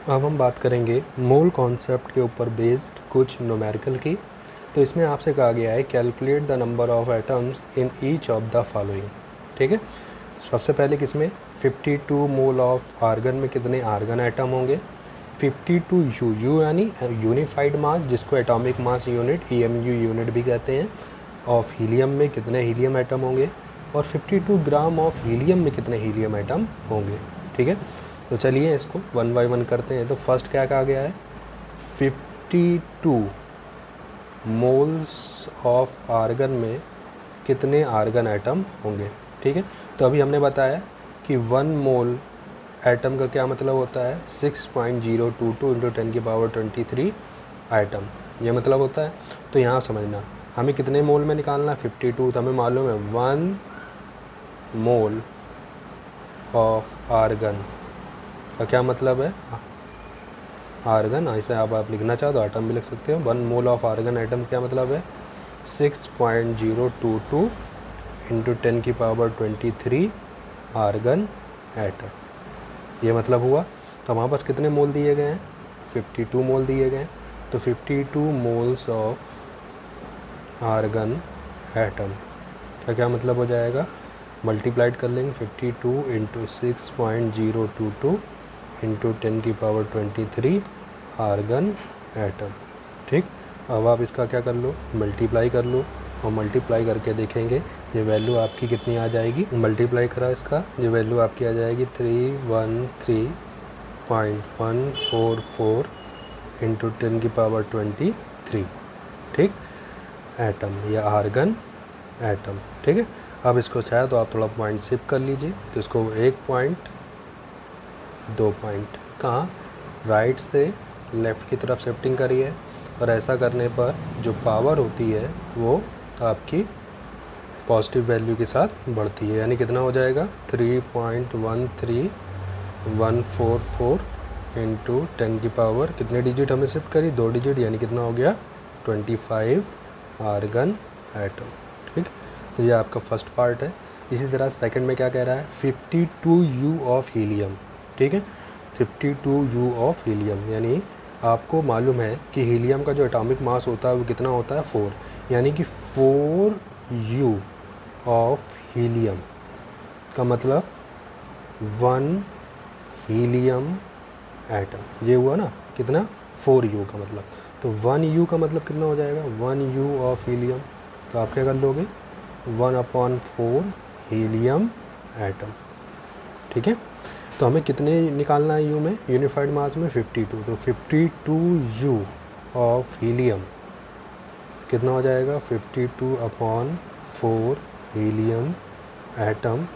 अब हम बात करेंगे मोल कॉन्सेप्ट के ऊपर बेस्ड कुछ न्यूमेरिकल की। तो इसमें आपसे कहा गया है calculate the number of atoms in each of the following. ठीक है, सबसे पहले किसमें 52 मोल ऑफ आर्गन में कितने आर्गन एटम होंगे। 52 यू यानी यूनिफाइड मास, जिसको atomic mass unit EMU unit भी कहते हैं, ऑफ हीलियम में कितने हीलियम एटम होंगे, और 52 ग्राम ऑफ हीलियम में कितने हीलियम एटम होंगे। ठीक है, तो चलिए इसको वन बाय वन करते हैं। तो फर्स्ट क्या कहा गया है, 52 मोल्स ऑफ आर्गन में कितने आर्गन एटम होंगे। ठीक है, तो अभी हमने बताया कि 1 मोल एटम का क्या मतलब होता है, 6.022 इंटू 10⁻23 एटम, ये मतलब होता है। तो यहाँ समझना हमें कितने मोल में निकालना है 52, तो हमें मालूम है 1 मोल ऑफ आर्गन का क्या मतलब है, आर्गन, ऐसे आप लिखना चाहो तो आटम भी लिख सकते हो। 1 मोल ऑफ आर्गन एटम क्या मतलब है, 6.022 इंटू 10⁻23 आर्गन एटम, ये मतलब हुआ। तो हमारे पास कितने मोल दिए गए हैं, 52 मोल दिए गए हैं। तो 52 मोल्स ऑफ आर्गन एटम का क्या मतलब हो जाएगा, मल्टीप्लाइड कर लेंगे 52 इंटू 6.022 इंटू 10⁻23 आर्गन एटम। ठीक, अब आप इसका क्या कर लो, मल्टीप्लाई कर लो, और मल्टीप्लाई करके देखेंगे ये वैल्यू आपकी कितनी आ जाएगी। मल्टीप्लाई करा इसका, ये वैल्यू आपकी आ जाएगी 313.144 इंटू 10⁻23। ठीक, एटम या आर्गन एटम। ठीक है, अब इसको चाहे तो आप थोड़ा पॉइंट शिफ्ट कर लीजिए, तो इसको 1 पॉइंट 2 पॉइंट कहाँ, राइट से लेफ़्ट की तरफ शिफ्टिंग करिए, और ऐसा करने पर जो पावर होती है वो आपकी पॉजिटिव वैल्यू के साथ बढ़ती है, यानी कितना हो जाएगा 3.13144 इंटू 10 की पावर कितने डिजिट हमें शिफ्ट करी, 2 डिजिट, यानी कितना हो गया 25 आर्गन एटम। ठीक, तो ये आपका फर्स्ट पार्ट है। इसी तरह सेकंड में क्या कह रहा है, 52 U ऑफ हीलियम। ठीक है, 52 U ऑफ हीलियम, यानी आपको मालूम है कि हीलियम का जो एटॉमिक मास होता है वो कितना होता है 4, यानी कि 4 U ऑफ हीलियम का मतलब 1 हीलियम एटम, ये हुआ ना कितना 4 U का मतलब। तो 1 U का मतलब कितना हो जाएगा, 1 U ऑफ हीलियम, तो आप क्या कर लोगे 1/4 हीलियम एटम। ठीक है, तो हमें कितने निकालना है U में, यूनिफाइड मास में 52, तो 52 U ऑफ हीलियम कितना हो जाएगा 52/4 हीलियम एटम।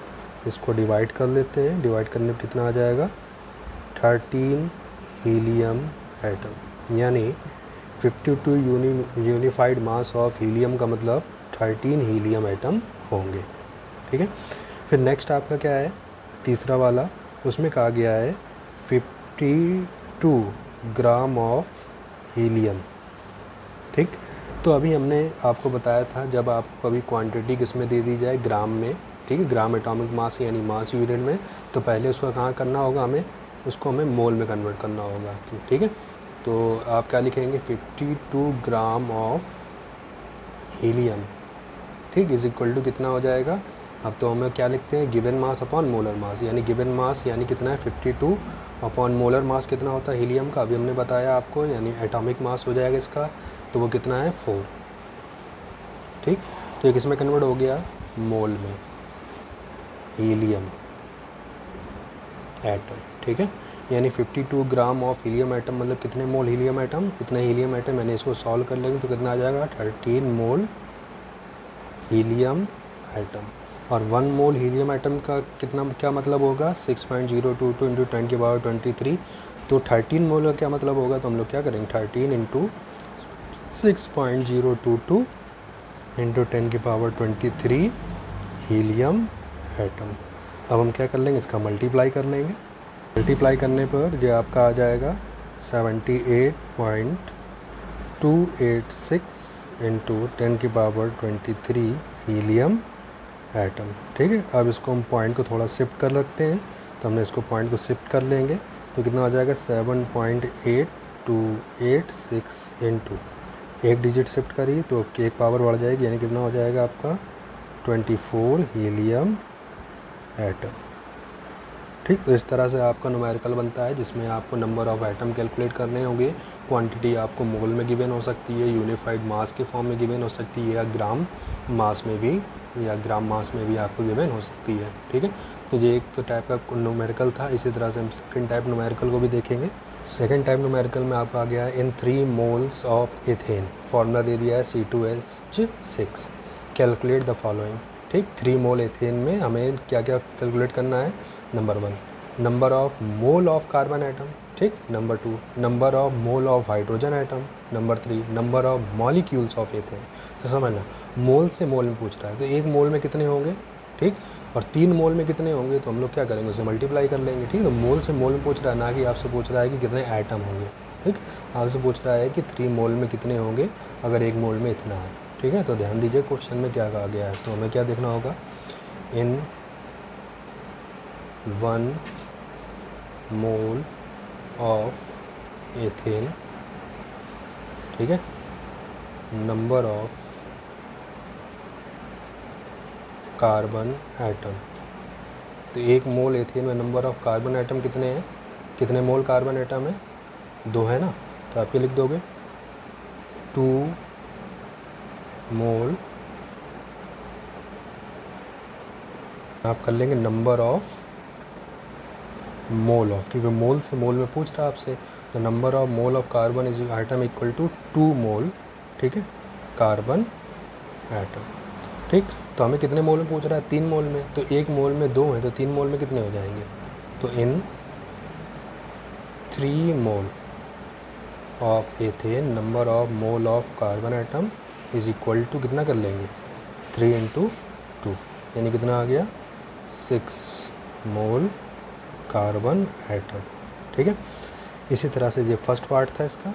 इसको डिवाइड कर लेते हैं, डिवाइड करने पर कितना आ जाएगा 13 हीलियम एटम, यानी 52 यूनिफाइड मास ऑफ हीलियम का मतलब 13 हीलियम एटम होंगे। ठीक है, फिर नेक्स्ट आपका क्या है, तीसरा वाला, उसमें कहा गया है 52 ग्राम ऑफ हीलियम। ठीक, तो अभी हमने आपको बताया था जब आपको कभी क्वांटिटी किसमें दे दी जाए, ग्राम में, ठीक है, ग्राम एटॉमिक मास यानी मास यूनिट में, तो पहले उसका कहाँ करना होगा, उसको हमें मोल में कन्वर्ट करना होगा। ठीक है, तो आप क्या लिखेंगे 52 ग्राम ऑफ हीलियम, ठीक, इज इक्वल टू कितना हो जाएगा, अब तो हमें क्या लिखते हैं given mass upon molar mass, यानी गिवन मास यानी कितना है 52 अपॉन मोलर मास कितना होता है हीलियम का, अभी हमने बताया आपको, यानी एटॉमिक मास हो जाएगा इसका, तो वो कितना है 4। ठीक, तो ये किसमें कन्वर्ट हो गया, मोल में, हीलियम एटम। ठीक है, यानी 52 ग्राम ऑफ हीलियम एटम मतलब कितने मोल हीलियम एटम, इतने हीलियम एटम, यानी इसको सॉल्व कर लेंगे तो कितना आ जाएगा 13 मोल हीलियम एटम। और 1 मोल हीलियम एटम का कितना क्या मतलब होगा 6.022 इंटू 10⁻23, तो 13 मोल का क्या मतलब होगा, तो हम लोग क्या करेंगे 13 इंटू 6.022 इंटू 10⁻23 हीलियम एटम। अब हम क्या कर लेंगे, इसका मल्टीप्लाई कर लेंगे, मल्टीप्लाई करने पर जो आपका आ जाएगा 78.286 इंटू 10⁻23 हीलियम एटम। ठीक है, अब इसको हम पॉइंट को थोड़ा शिफ्ट कर रखते हैं, तो हमने इसको पॉइंट को शिफ्ट कर लेंगे, तो तो कितना हो जाएगा 7.8286 इंटू एक डिजिट शिफ्ट करिए तो एक पावर बढ़ जाएगी, यानी कितना हो जाएगा आपका 24 हीलियम एटम। ठीक, तो इस तरह से आपका न्यूमेरिकल बनता है जिसमें आपको नंबर ऑफ एटम कैलकुलेट करने होंगे। क्वांटिटी आपको मोल में गिवन हो सकती है, यूनिफाइड मास के फॉर्म में गिवन हो सकती है, या ग्राम मास में भी आपको गिवन हो सकती है। ठीक है, तो ये एक टाइप का न्यूमेरिकल था। इसी तरह से हम सेकेंड टाइप न्यूमेरिकल को भी देखेंगे। सेकेंड टाइप न्यूमेरिकल में आपका आ गया है इन 3 मोल्स ऑफ एथेन, फॉर्मूला दे दिया है C2H6, कैलकुलेट द फॉलोइंग। ठीक, 3 मोल एथेन में हमें क्या क्या कैलकुलेट करना है। Number 1 number of mole of carbon atom, ठीक। Number 2 number of mole of hydrogen atom. Number 3 number of molecules of ethane. तो समझना, मोल से मोल में पूछ रहा है तो एक मोल में कितने होंगे, ठीक, और 3 मोल में कितने होंगे, तो हम लोग क्या करेंगे, उसे मल्टीप्लाई कर लेंगे। ठीक, तो मोल से मोल में पूछ रहा है, ना कि आपसे पूछ रहा है कि कितने एटम होंगे। ठीक, आपसे पूछ रहा है कि 3 मोल में कितने होंगे अगर एक मोल में इतना है। ठीक है, तो ध्यान दीजिए क्वेश्चन में क्या कहा गया है। तो हमें क्या देखना होगा, इन 1 मोल ऑफ एथेन, ठीक है, नंबर ऑफ कार्बन एटम। तो एक मोल एथेन में नंबर ऑफ कार्बन एटम कितने हैं, कितने मोल कार्बन एटम है, 2 है ना, तो आप ये लिख दोगे 2 मोल, आप कर लेंगे नंबर ऑफ मोल ऑफ, क्योंकि मोल से मोल में पूछ रहा है आपसे, तो number of mole of carbon is item equal to 2 mole, ठीक है, कार्बन एटम। ठीक, तो हमें कितने मोल में पूछ रहा है, 3 मोल में, तो एक मोल में 2 है तो 3 मोल में कितने हो जाएंगे, तो in 3 mole of ethane number of mole of carbon atom is equal to कितना कर लेंगे 3 इंटू 2, यानी कितना आ गया 6 मोल कार्बन एटम। ठीक है, इसी तरह से ये फर्स्ट पार्ट था इसका।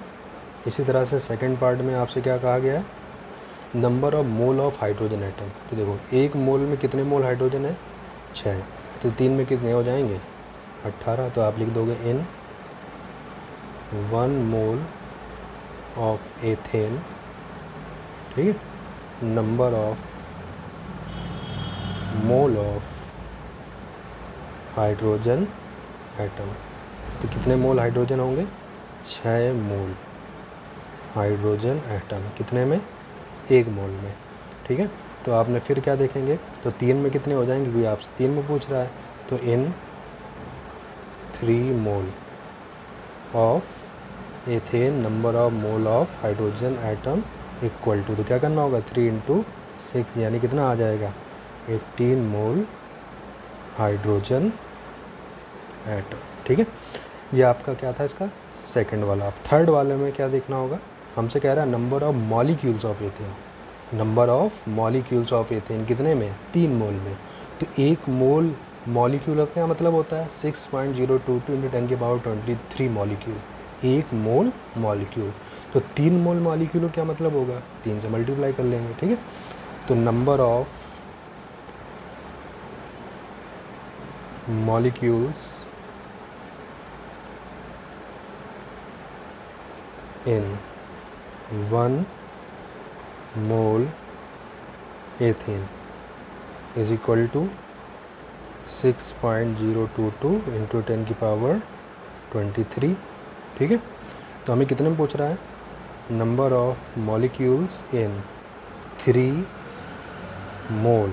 इसी तरह से सेकंड पार्ट में आपसे क्या कहा गया है, number of mole of hydrogen atom. तो देखो एक मोल में कितने मोल हाइड्रोजन है, 6, तो 3 में कितने हो जाएंगे 18, तो आप लिख दोगे इन 1 मोल ऑफ एथेन, ठीक है, number of mole of hydrogen atom. तो कितने मोल हाइड्रोजन होंगे, 6 मोल हाइड्रोजन एटम, कितने में, 1 मोल में। ठीक है, तो आपने फिर क्या देखेंगे, तो 3 में कितने हो जाएंगे, क्योंकि आपसे 3 में पूछ रहा है, तो in 3 mole of ethane number of mole of hydrogen atom equal to, तो क्या करना होगा 3 इंटू 6, यानी कितना आ जाएगा 18 मोल हाइड्रोजन एटम। ठीक है, ये आपका क्या था इसका सेकंड वाला। अब थर्ड वाले में क्या देखना होगा, हमसे कह रहा है number of molecules of ethane, number of molecules of ethane कितने में, 3 मोल में। तो एक मोल मॉलिक्यूल का क्या मतलब होता है, 6.022 इंटू 10 की पावर 23 मॉलिक्यूल, एक मोल मॉलिक्यूल। तो 3 मोल मॉलिक्यूल क्या मतलब होगा, 3 से मल्टीप्लाई कर लेंगे। ठीक है, तो number of molecules in 1 mole ethane is equal to 6.022 into 10 की पावर 23। ठीक है, तो हमें कितने में पूछ रहा है, number of molecules in 3 mole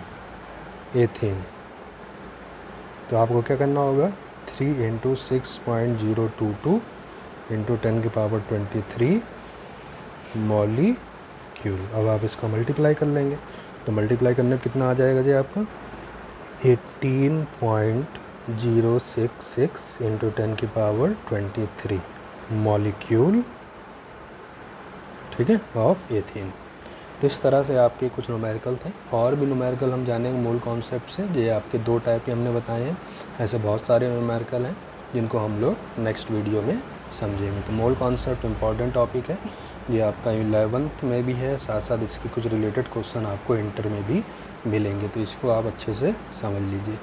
ethane. तो आपको क्या करना होगा, 3 इंटू 6.022 इंटू 10 की पावर 23 मॉलिक्यूल। अब आप इसका मल्टीप्लाई कर लेंगे, तो मल्टीप्लाई करने में कितना आ जाएगा जी आपका 18.066 इंटू 10 की पावर 23 मॉलिक्यूल, ठीक है, ऑफ एथेन। तो इस तरह से आपके कुछ न्यूमेरिकल थे, और भी न्यूमेरिकल हम जानेंगे मूल कॉन्सेप्ट से। ये आपके 2 टाइप के हमने बताए हैं, ऐसे बहुत सारे न्यूमेरिकल हैं जिनको हम लोग नेक्स्ट वीडियो में समझेंगे। तो मूल कॉन्सेप्ट इम्पॉर्टेंट टॉपिक है, ये आपका 11th में भी है, साथ साथ इसके कुछ रिलेटेड क्वेश्चन आपको इंटर में भी मिलेंगे, तो इसको आप अच्छे से समझ लीजिए।